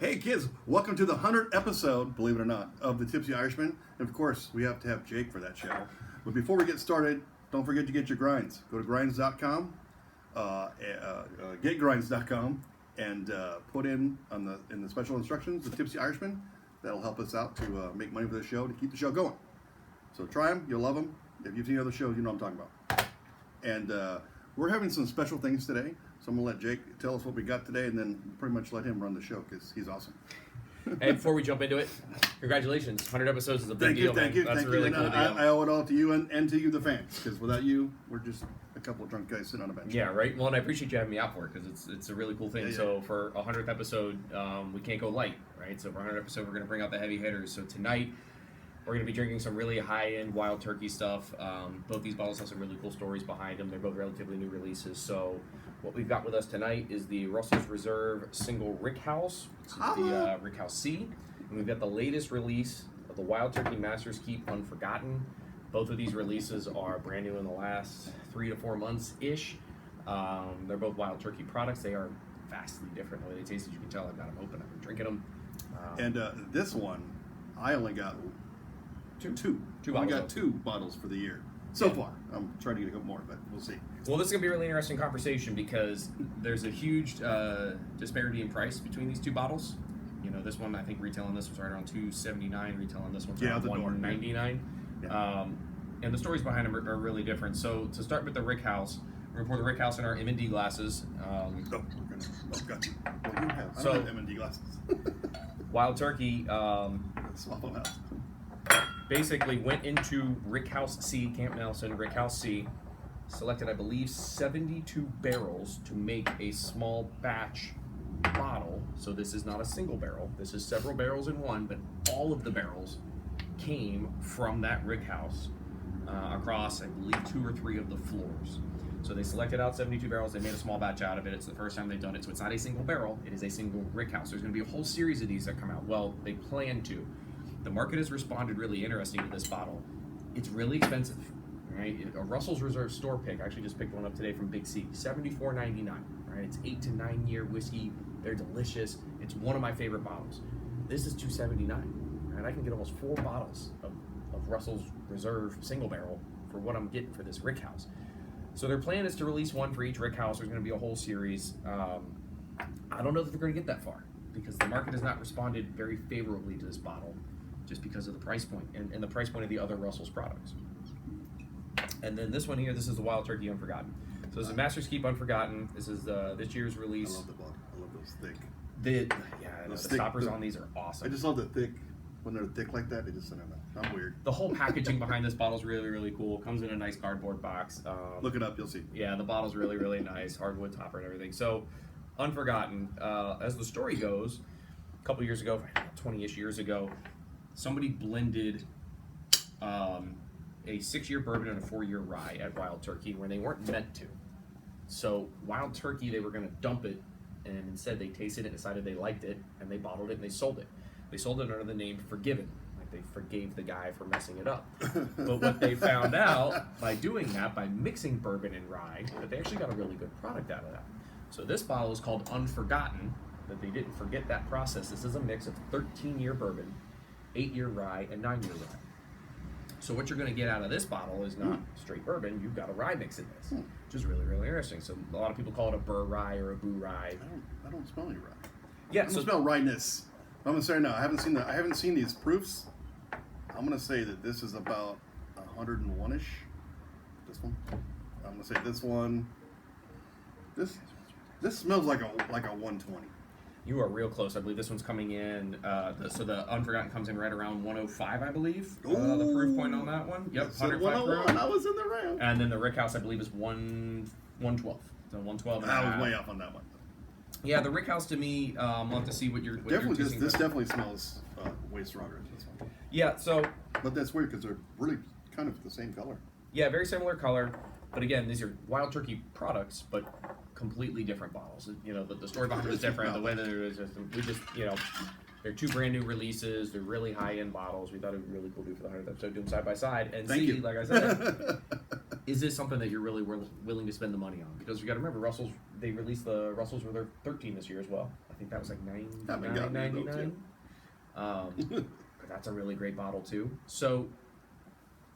Hey kids, welcome to the 100th episode, believe it or not, of The Tipsy Irishman. And of course, we have to have Jake for that show. But before we get started, don't forget to get your grinds. Go to grinds.com, getgrinds.com, and put in the special instructions, The Tipsy Irishman. That'll help us out to make money for the show, to keep the show going. So try them, you'll love them. If you've seen other shows, you know what I'm talking about. And we're having some special things today. So I'm going to let Jake tell us what we got today and then pretty much let him run the show because he's awesome. Hey, before we jump into it, congratulations. 100 episodes is a big deal, man. That's a really cool deal. I owe it all to you and to you, the fans, because without you, we're just a couple of drunk guys sitting on a bench. Yeah, right? Well, and I appreciate you having me out for it because it's a really cool thing. Yeah. So for a 100th episode, we can't go light, right? So for a 100th episode, we're going to bring out the heavy hitters. So tonight, we're going to be drinking some really high-end wild turkey stuff. Both these bottles have some really cool stories behind them. They're both relatively new releases. So what we've got with us tonight is the Russell's Reserve Single Rickhouse. This is the Rickhouse C. And we've got the latest release of the Wild Turkey Master's Keep Unforgotten. Both of these releases are brand new in the last 3 to 4 months-ish. They're both wild turkey products. They are vastly different the way they taste. As you can tell, I've got them open. I've been drinking them. And this one, I only got two. I got 2 bottles for the year so far. I'm trying to get a couple more, but we'll see. Well, this is going to be a really interesting conversation because there's a huge disparity in price between these 2 bottles. You know, this one, I think retailing this was right around $279, retailing this one's around $199. Yeah. And the stories behind them are really different. So to start with the Rickhouse, we're going to pour the Rickhouse in our M&D glasses. Got you. Well, you have. I So- don't have M&D glasses. Wild Turkey Swap them out. basically went into Rickhouse C, Camp Nelson, Rickhouse C, selected, I believe, 72 barrels to make a small batch bottle. So this is not a single barrel. This is several barrels in one, but all of the barrels came from that Rickhouse across, I believe, 2 or 3 of the floors. So they selected out 72 barrels. They made a small batch out of it. It's the first time they've done it. So it's not a single barrel. It is a single Rickhouse. There's going to be a whole series of these that come out. Well, they plan to. The market has responded really interesting to this bottle. It's really expensive, right? A Russell's Reserve store pick, I actually just picked one up today from Big C, $74.99, right? It's 8 to 9 year whiskey. They're delicious. It's one of my favorite bottles. This is $279, right? I can get almost 4 bottles of Russell's Reserve single barrel for what I'm getting for this Rickhouse. So their plan is to release one for each Rickhouse. There's going to be a whole series. I don't know that they're going to get that far because the market has not responded very favorably to this bottle, just because of the price point and the price point of the other Russell's products. And then this one here, this is the Wild Turkey Unforgotten. So this is Master's Keep Unforgotten. This is this year's release. I love the bottle. I love those thick. The stoppers on these are awesome. I just love the thick. When they're thick like that, they just, I don't know. I'm weird. The whole packaging behind this bottle is really, really cool. Comes in a nice cardboard box. Look it up, you'll see. Yeah, the bottle's really, really nice. Hardwood topper and everything. So, Unforgotten, as the story goes, a couple years ago, 20-ish years ago, somebody blended a 6-year bourbon and a 4-year rye at Wild Turkey where they weren't meant to. So Wild Turkey, they were going to dump it, and instead they tasted it and decided they liked it, and they bottled it and they sold it. They sold it under the name Forgiven. Like they forgave the guy for messing it up. But what they found out by doing that, by mixing bourbon and rye, that they actually got a really good product out of that. So this bottle is called Unforgotten, that they didn't forget that process. This is a mix of 13-year bourbon, 8-year rye, and 9-year rye. So what you're going to get out of this bottle is not straight bourbon. You've got a rye mix in this, which is really, really interesting. So a lot of people call it a burr rye or a boo rye. I don't smell any rye. Yeah, I don't smell ryeness. I'm gonna say no. I haven't seen these proofs. I'm gonna say that this is about 101-ish. This one. I'm gonna say this one. This smells like a 120. You are real close. I believe this one's coming in. So the Unforgotten comes in right around 105, I believe. The proof point on that one. Yep, 105 proof. I was in the round. And then the Rickhouse, I believe, is 112. So 112. I was way off on that one. Yeah, the Rickhouse to me, we'll have to see what you're Definitely, this definitely smells way stronger than this one. Yeah, so. But that's weird because they're really kind of the same color. Yeah, very similar color. But again, these are Wild Turkey products, but completely different bottles. You know, the story behind it is different. The way that it is, they're 2 brand new releases. They're really high-end bottles. We thought it would be really cool to do for the 100th episode, do them side by side and see, like I said, is this something that you're really willing to spend the money on? Because you got to remember, they released the Russell's Reserve 13 this year as well. I think that was like Haven't gotten those yet. $99.99. But that's a really great bottle too. So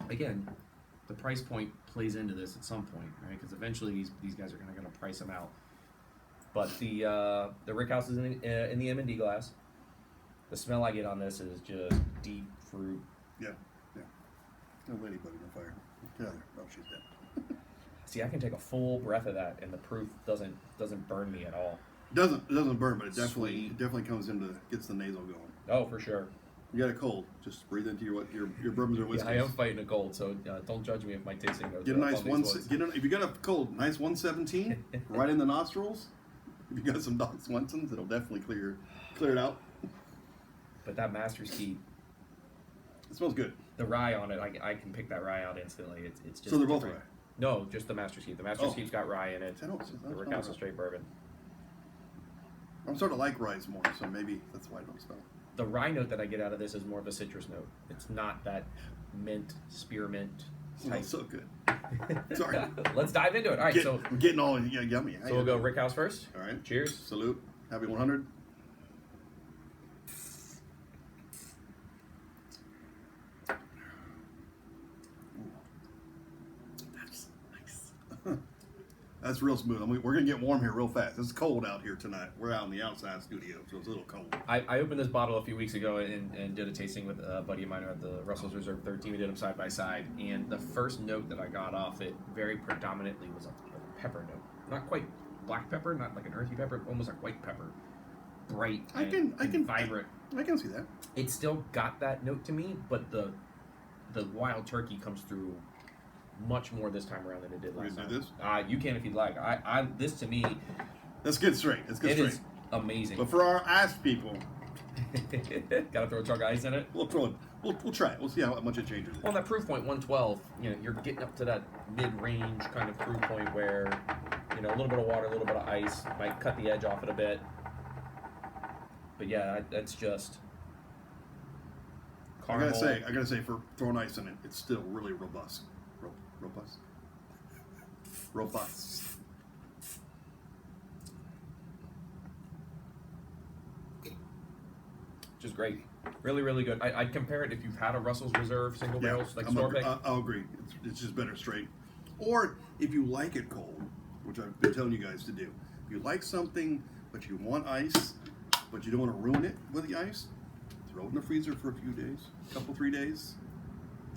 again, the price point plays into this at some point, right? Because eventually these guys are kind of going to price them out. But the Rickhouse is in the M&D glass. The smell I get on this is just deep fruit. Yeah. No ladybug in the fire. Get out of there. Oh, she's dead. See, I can take a full breath of that, and the proof doesn't burn me at all. It doesn't burn, but it Sweet. definitely comes gets the nasal going. Oh, for sure. You got a cold, just breathe into your bourbons or whiskeys. Yeah, I am fighting a cold, so don't judge me if my tasting notes. Get a nice if you got a cold, nice 117 right in the nostrils. If you got some Doc Swensons, it'll definitely clear it out. But that Master's Keep, it smells good. the rye on it, I can pick that rye out instantly. It's just so they're both different. rye. No, just the Master's Keep. The Master's Keep's got rye in it. I don't The Rickhouse is straight bourbon. I'm starting to like rye more, so maybe that's why I don't smell it. The rye note that I get out of this is more of a citrus note. It's not that mint, spearmint type. Smells so good. Sorry. Let's dive into it. All right, I'm getting all yummy. So we'll go Rickhouse first. All right. Cheers. Salute. Happy 100. That's nice. That's real smooth. We're going to get warm here real fast. It's cold out here tonight. We're out in the outside studio, so it's a little cold. I opened this bottle a few weeks ago and did a tasting with a buddy of mine at the Russell's Reserve 13. We did them side by side, and the first note that I got off it very predominantly was a pepper note. Not quite black pepper, not like an earthy pepper, almost like white pepper. Bright and vibrant. I can see that. It still got that note to me, but the wild turkey comes through much more this time around than it did last time. Do this? You can if you'd like. This to me, let's get straight. It is amazing. But for our ice people, gotta throw a chunk of ice in it. We'll throw it. We'll try it. We'll see how much it changes. Well, that proof point 112. You're getting up to that mid-range kind of proof point where, a little bit of water, a little bit of ice might cut the edge off it a bit. But yeah, that's just. Caramel. I gotta say, for throwing ice in it, it's still really robust. Robust. Just great. Really, really good. I'd compare it if you've had a Russell's Reserve single barrels, like store pick. I'll agree. It's just better straight. Or if you like it cold, which I've been telling you guys to do. If you like something, but you want ice, but you don't want to ruin it with the ice, throw it in the freezer for a few days, 3 days,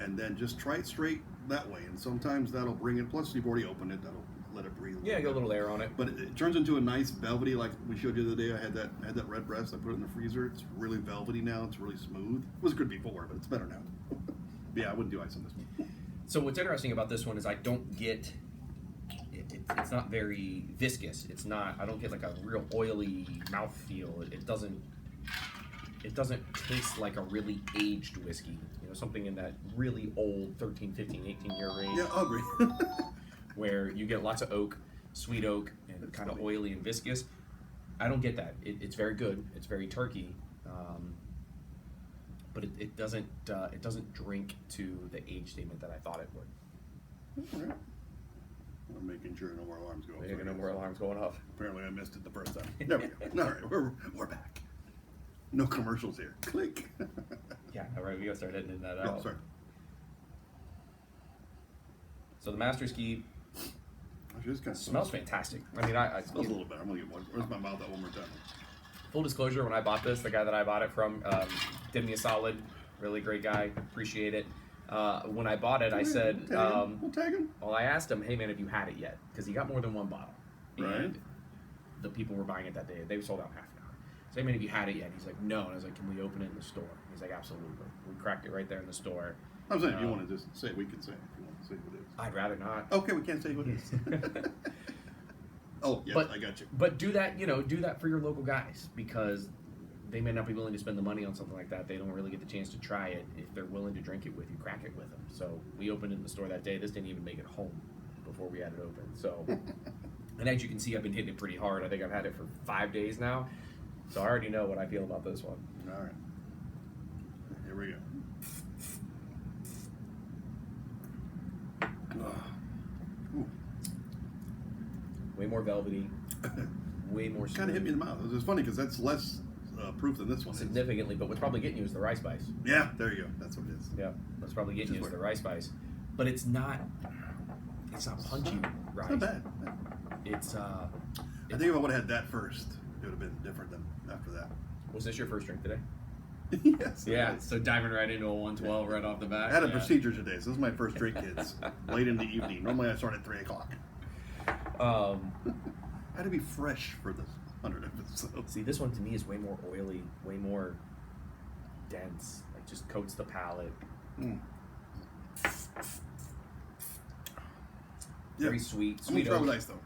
and then just try it straight that way. And sometimes that'll bring it, plus you've already opened it, that'll let it breathe. Yeah, get a little air on it. But it turns into a nice velvety, like we showed you the other day. I had that red breast. I put it in the freezer. It's really velvety now. It's really smooth. It was good before, but it's better now. Yeah, I wouldn't do ice on this one. So what's interesting about this one is I don't get. It's not very viscous. I don't get like a real oily mouthfeel. It doesn't taste like a really aged whiskey. Something in that really old 13, 15, 18 year range. Yeah, I agree. Where you get lots of oak, sweet oak, and kind of oily and viscous. I don't get that. It's very good. It's very turkey, but it doesn't drink to the age statement that I thought it would. All right. I'm making sure no more alarms go off. No more alarms going off. Apparently I missed it the first time. There we go. All right, we're back. No commercials here. Click. Yeah, all right, we gotta start editing that out. Oh, sorry. So the Master's Keep Kind of smells fantastic. I mean, I smells a little better. I'm gonna get one. Where's my mouth out one more time? Full disclosure, when I bought this, the guy that I bought it from did me a solid. Really great guy. Appreciate it. When I bought it, I said, we'll tag him. Well, I asked him, hey man, have you had it yet? Because he got more than one bottle. Right. And the people were buying it that day. They were sold out in half an hour. So, hey man, have you had it yet? He's like, no. And I was like, can we open it in the store? He's like, absolutely. We cracked it right there in the store. I'm saying if you want to just say it, we can say it if you want to say what it is. I'd rather not. Okay, we can't say what it is. Oh, yes, I got you. But do that, do that for your local guys, because they may not be willing to spend the money on something like that. They don't really get the chance to try it. If they're willing to drink it with you, crack it with them. So we opened it in the store that day. This didn't even make it home before we had it open. So, and as you can see, I've been hitting it pretty hard. I think I've had it for 5 days now. So I already know what I feel about this one. All right. Here we go. Way more velvety, way more smooth. Kind of hit me in the mouth. It was funny because that's less proof than this one. Significantly, but what's probably getting you is the rye spice. Yeah, there you go. That's what it is. Yeah, what's probably getting you is the rye spice. But it's not punchy rye. It's not bad. It's I think if I would have had that first, it would have been different than after that. Was this your first drink today? Yes. Yeah, so diving right into a 112 right off the bat. I had a procedure today, so this is my first drink, kids. Late in the evening. Normally I start at 3 o'clock. I had to be fresh for this 100 episodes. See, this one to me is way more oily, way more dense. Like, just coats the palate. Very sweet. I'm going to try with ice, though.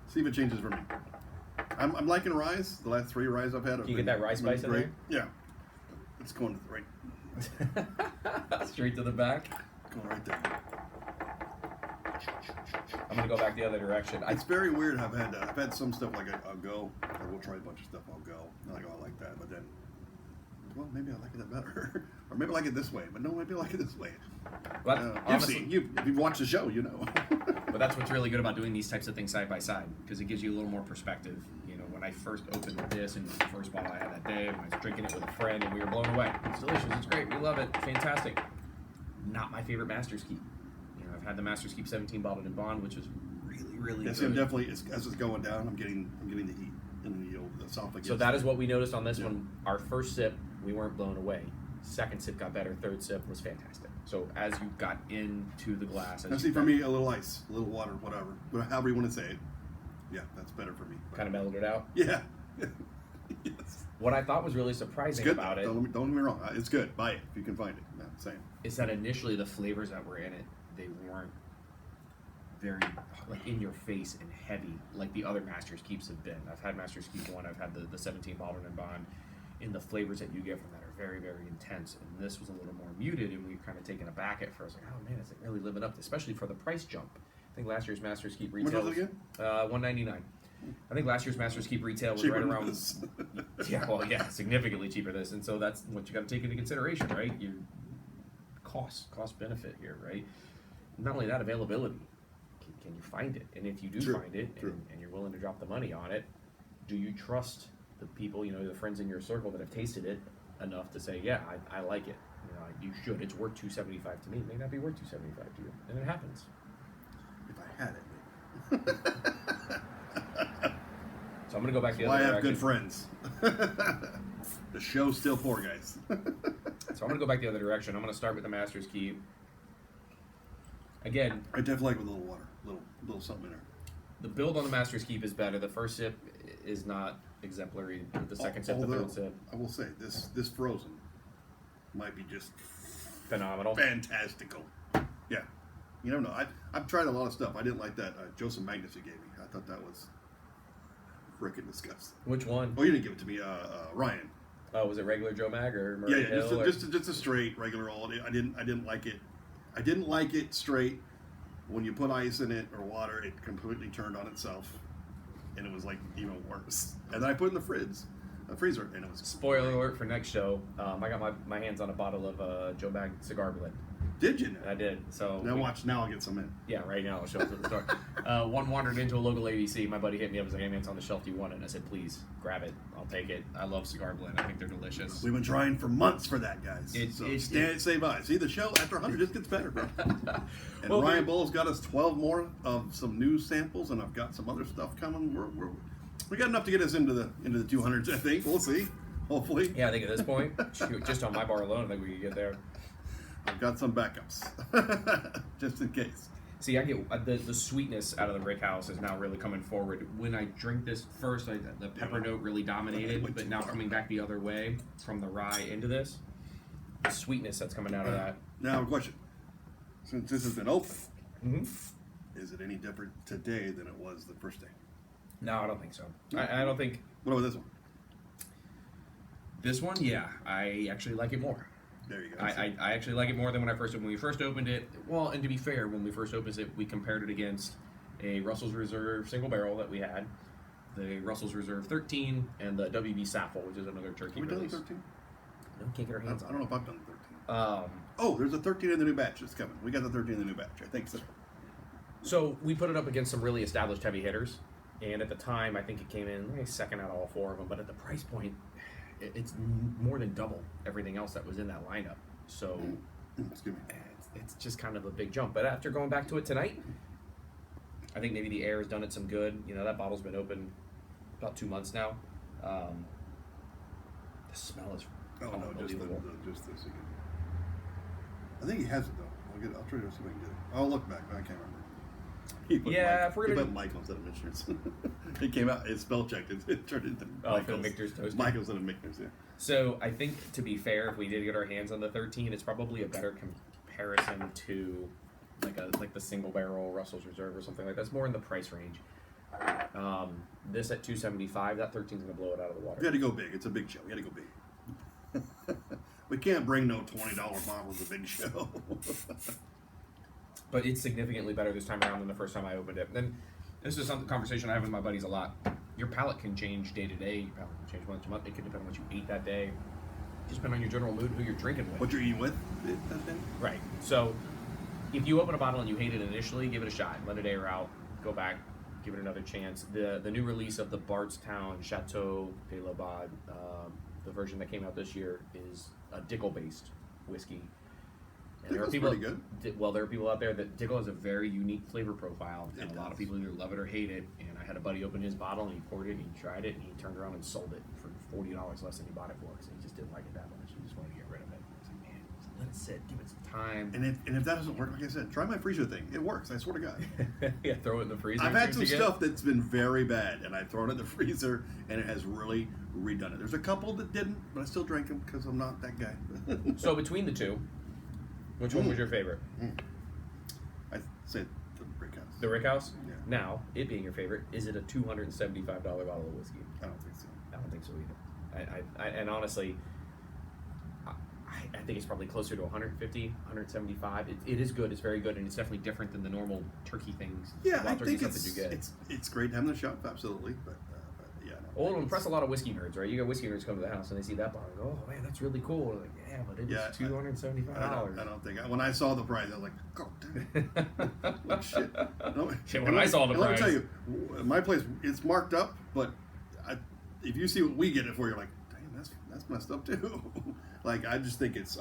See if it changes for me. I'm liking ryes. The last 3 ryes I've had. Can you get that rye spice in there? Yeah. It's going right. Straight to the back? Going right there. I'm going to go back the other direction. It's very weird. I've had some stuff like I'll go. I will try a bunch of stuff. I'll go. I'm like, oh, I like that. But then, well, maybe I like it better. Or maybe I like it this way. But no, maybe I like it this way. Well, if you've watched the show, you know. But that's what's really good about doing these types of things side by side, because it gives you a little more perspective. You know, when I first opened this and the first bottle I had that day, and I was drinking it with a friend, and we were blown away. It's delicious. It's great. We love it. Fantastic. Not my favorite Master's Keep. You know, I've had the Master's Keep 17 bottled in bond, which was really good. I'm definitely, as it's going down, I'm getting the heat in the esophagus. So that is what we noticed on this one. Our first sip, we weren't blown away. Second sip got better. Third sip was fantastic. So as you got into the glass, now see, for me, a little ice, a little water, whatever, however you want to say it. Yeah, that's better for me. Kind of mellowed it out. Yeah. Yes. What I thought was really surprising about it. Don't get me wrong. It's good. Buy it if you can find it. Yeah, same. Is that initially the flavors that were in it, they weren't very like in your face and heavy like the other Master's Keeps have been. I've had Master's Keep 1. I've had the 17 bottled in bond. And the flavors that you get from that are very, very intense. And this was a little more muted, and we were kind of taken aback at first. Like, oh man, is it really living up to, especially for the price jump? I think last year's Master's Keep retail was it again? $199. I think last year's Master's Keep retail was cheaper right around this. Yeah, well, yeah, significantly cheaper than this. And so that's what you got to take into consideration, right? Your cost benefit here, right? Not only that, availability. Can you find it? And if you do find it, and you're willing to drop the money on it, do you trust the people, you know, the friends in your circle that have tasted it enough to say, yeah, I like it. You know, you should. It's worth $275 to me. It may not be worth $275 to you, and it happens. If I had it. So I'm gonna go back the other direction. I have good friends. The show's still poor, guys. So I'm gonna go back the other direction. I'm gonna start with the Master's Keep. Again, I definitely like with a little water, little something in there. The build on the Master's Keep is better. The first sip is not exemplary. The second sip, the third sip. I will say this frozen might be just phenomenal, fantastical. Yeah, you never know. I've tried a lot of stuff. I didn't like that Joseph Magnus you gave me. I thought that was freaking disgusting. Which one? Oh, you didn't give it to me, Ryan. Oh, was it regular Joe Mag or Murray Hill? Yeah, just a straight regular old. I didn't like it. I didn't like it straight. When you put ice in it or water, it completely turned on itself, and it was like even worse. And then I put it in the freezer, and it was. Spoiler alert for next show. I got my hands on a bottle of Joe Bag cigar blend. Did you? I did. So now I'll get some in. Yeah, right now I'll show up at the store. One wandered into a local ABC. My buddy hit me up and was like, "Hey man, it's on the shelf. Do you want it?" And I said, "Please grab it. I'll take it. I love cigar blend. I think they're delicious." We've been trying for months for that, guys. Stay by. See, the show after 100 just gets better, bro. And well, Ryan Bull's got us 12 more of some new samples, and I've got some other stuff coming. We got enough to get us into the 200s. I think we'll see. Hopefully. Yeah, I think at this point, just on my bar alone, I think we could get there. I've got some backups, just in case. See, I get the sweetness out of the Rick House is now really coming forward. When I drink this first, the pepper note really dominated, but now coming back the other way from the rye into this, the sweetness that's coming out of that. Now, a question. Since this has been open, is it any different today than it was the first day? No, I don't think so. I don't think... What about this one? This one, yeah. I actually like it more. There you go. I actually like it more than when we first opened it. Well, and to be fair, when we first opened it, we compared it against a Russell's Reserve single barrel that we had, the Russell's Reserve 13, and the WB Saffel, which is another turkey release. release. Have we done 13? No, we can't get our hands on it. I don't know if I've done 13. There's a 13 in the new batch that's coming. We got the 13 in the new batch. I think so. So we put it up against some really established heavy hitters, And at the time, I think it came in second out of all 4 of them. But at the price point, it's more than double everything else that was in that lineup. So Excuse me. it's just kind of a big jump. But after going back to it tonight, I think maybe the air has done it some good. You know, that bottle's been open about 2 months now. The smell is unbelievable. Just this again. I think he has it though. I'll try to see if I can get it. I'll look back, but I can't remember. He put Michael instead of Michner's. It came out. It's spell checked. It turned into Phil Michner's toast. Michael instead of Michner's. Yeah. So I think, to be fair, if we did get our hands on the 13, it's probably a better comparison to like the single barrel Russell's Reserve or something like that. It's more in the price range. This at $275, that 13 is gonna blow it out of the water. We had to go big. It's a big show. We had to go big. We can't bring no $20 bottles of big show. But it's significantly better this time around than the first time I opened it. And this is some conversation I have with my buddies a lot. Your palate can change day to day. Your palate can change month to month. It can depend on what you ate that day. Just depend on your general mood, who you're drinking with. What you're eating with that day? Right. So if you open a bottle and you hate it initially, give it a shot. Let it air out. Go back. Give it another chance. The new release of the Bardstown Chateau de l'Abad, the version that came out this year, is a Dickel-based whiskey. And there are people, pretty good. There are people out there that Dickel has a very unique flavor profile, and a lot of people either love it or hate it. And I had a buddy open his bottle, and he poured it, and he tried it, and he turned around and sold it for $40 less than he bought it for, because he just didn't like it that much. He just wanted to get rid of it. I was like, man, just let it sit, give it some time. And if that doesn't work, like I said, try my freezer thing. It works. I swear to God. Yeah, throw it in the freezer. I've had some stuff that's been very bad, and I've thrown it in the freezer, and it has really redone it. There's a couple that didn't, but I still drank them because I'm not that guy. So between the two, which one was your favorite? I said the Brick House. The Rick House? Yeah. Now, it being your favorite, is it a $275 bottle of whiskey? I don't think so. I don't think so either. And honestly, I think it's probably closer to 150, 175. It is good. It's very good, and it's definitely different than the normal turkey things. Yeah, I turkey think stuff that you get. it's great having the shop, absolutely. But yeah. Well, it'll impress a lot of whiskey nerds, right? You got whiskey nerds come to the house and they see that bottle and go, "Oh man, that's really cool." They're like, yeah, but it was $275. I don't think. When I saw the price, I was like, "God damn!" Like, shit. No, Shit, when I saw the price, let me tell you, my place it's marked up, but if you see what we get it for, you're like, "Damn, that's messed up too." Like I just think it's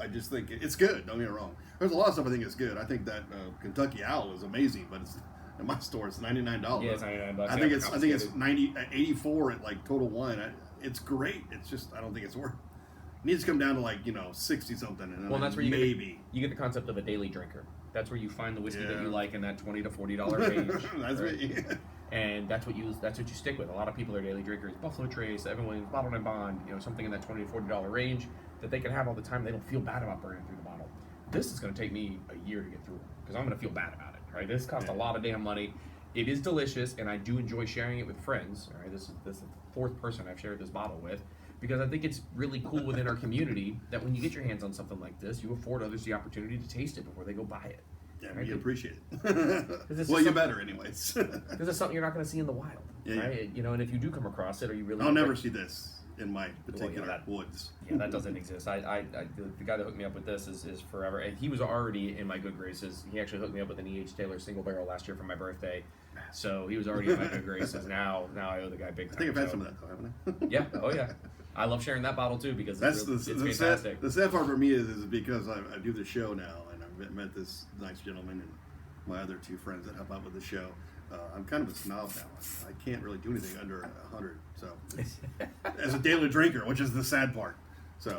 good. Don't get me wrong. There's a lot of stuff I think is good. I think that Kentucky Owl is amazing, but it's in my store it's $99. Yeah, it's $99. I think it's 84 at like Total Wine. It's great. It's just I don't think it's worth. It needs to come down to 60 something, and then that's where you get the concept of a daily drinker. That's where you find the whiskey that you like in that $20 to $40 range. That's right? me. And that's what you stick with. A lot of people are daily drinkers. Buffalo Trace, Evan Williams, Bottled and Bond, something in that $20 to $40 range that they can have all the time. They don't feel bad about burning through the bottle. This is going to take me a year to get through because I'm going to feel bad about it. Right? This costs a lot of damn money. It is delicious, and I do enjoy sharing it with friends. All right? This is the fourth person I've shared this bottle with because I think it's really cool within our community that when you get your hands on something like this, you afford others the opportunity to taste it before they go buy it. Yeah, right? you appreciate it. Well, you better anyways. Because it's something you're not going to see in the wild. Yeah, right? Yeah. And if you do come across it, or you really... I'll never see this in my particular woods. Yeah, that doesn't exist. The guy that hooked me up with this is forever. And he was already in my good graces. He actually hooked me up with an E.H. Taylor single barrel last year for my birthday. So he was already in my good graces. Now I owe the guy big time. I think I've had some of that though, haven't I? Yeah. Oh yeah. I love sharing that bottle too because it's fantastic. The sad part for me is because I do the show now, and I've met this nice gentleman and my other two friends that help out with the show. I'm kind of a snob now. I can't really do anything under 100. So, as a daily drinker, which is the sad part. So,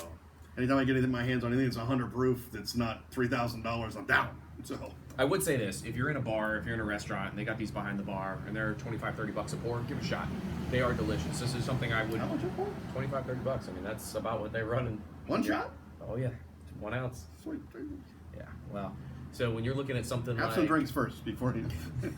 anytime I get my hands on anything that's 100 proof, that's not $3,000, I'm down. So, I would say this: if you're in a bar, if you're in a restaurant, and they got these behind the bar, and they're $25-$30 a pour, give it a shot. They are delicious. This is something I would. How much a pour? $25-$30. I mean, that's about what they run in. One shot? Oh yeah, 1 ounce. Sweet. Yeah. Well. So when you're looking at something have some drinks first before you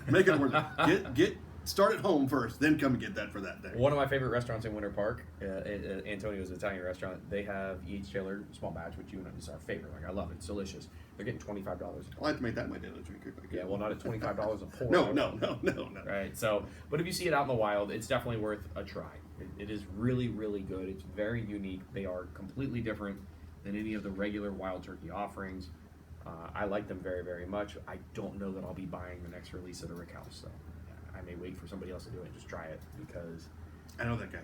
make it worth it. Start at home first, then come and get that for that day. One of my favorite restaurants in Winter Park, Antonio's Italian restaurant, they have E.H. Taylor small batch, which is our favorite. Like I love it, it's delicious. They're getting $25. I like to make that my daily drink. Yeah, well, not at $25 a pour. No. Right. So, but if you see it out in the wild, it's definitely worth a try. It is really, really good. It's very unique. They are completely different than any of the regular wild turkey offerings. I like them very, very much. I don't know that I'll be buying the next release of the Rick House, though. I may wait for somebody else to do it and just try it because. I know that guy.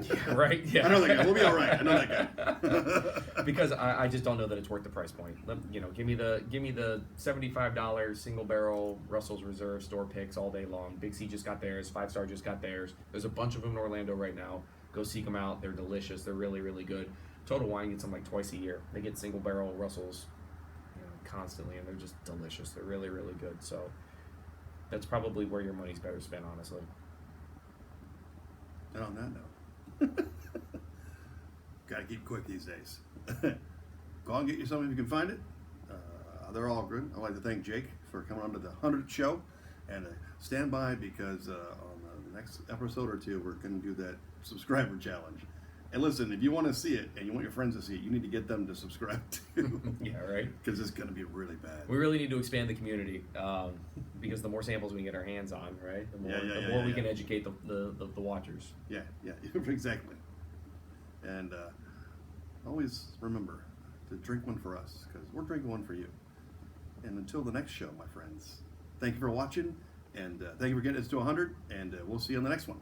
Yeah, right? Yeah. I know that guy. We'll be all right. I know that guy. Because I just don't know that it's worth the price point. Give me the $75 single barrel Russell's Reserve store picks all day long. Big C just got theirs. 5 Star just got theirs. There's a bunch of them in Orlando right now. Go seek them out. They're delicious. They're really, really good. Total Wine gets them like twice a year. They get single barrel Russells, constantly, and they're just delicious. They're really, really good. So that's probably where your money's better spent, honestly. And on that note, gotta keep quick these days. Go out and get you something if you can find it. They're all good. I'd like to thank Jake for coming on to the 100th show, and stand by because on the next episode or two we're going to do that subscriber challenge. And listen, if you want to see it and you want your friends to see it, you need to get them to subscribe too. Yeah, right. Because it's going to be really bad. We really need to expand the community because the more samples we can get our hands on, right, the more we can educate the watchers. Yeah, exactly. And always remember to drink one for us because we're drinking one for you. And until the next show, my friends, thank you for watching, and thank you for getting us to 100, and we'll see you on the next one.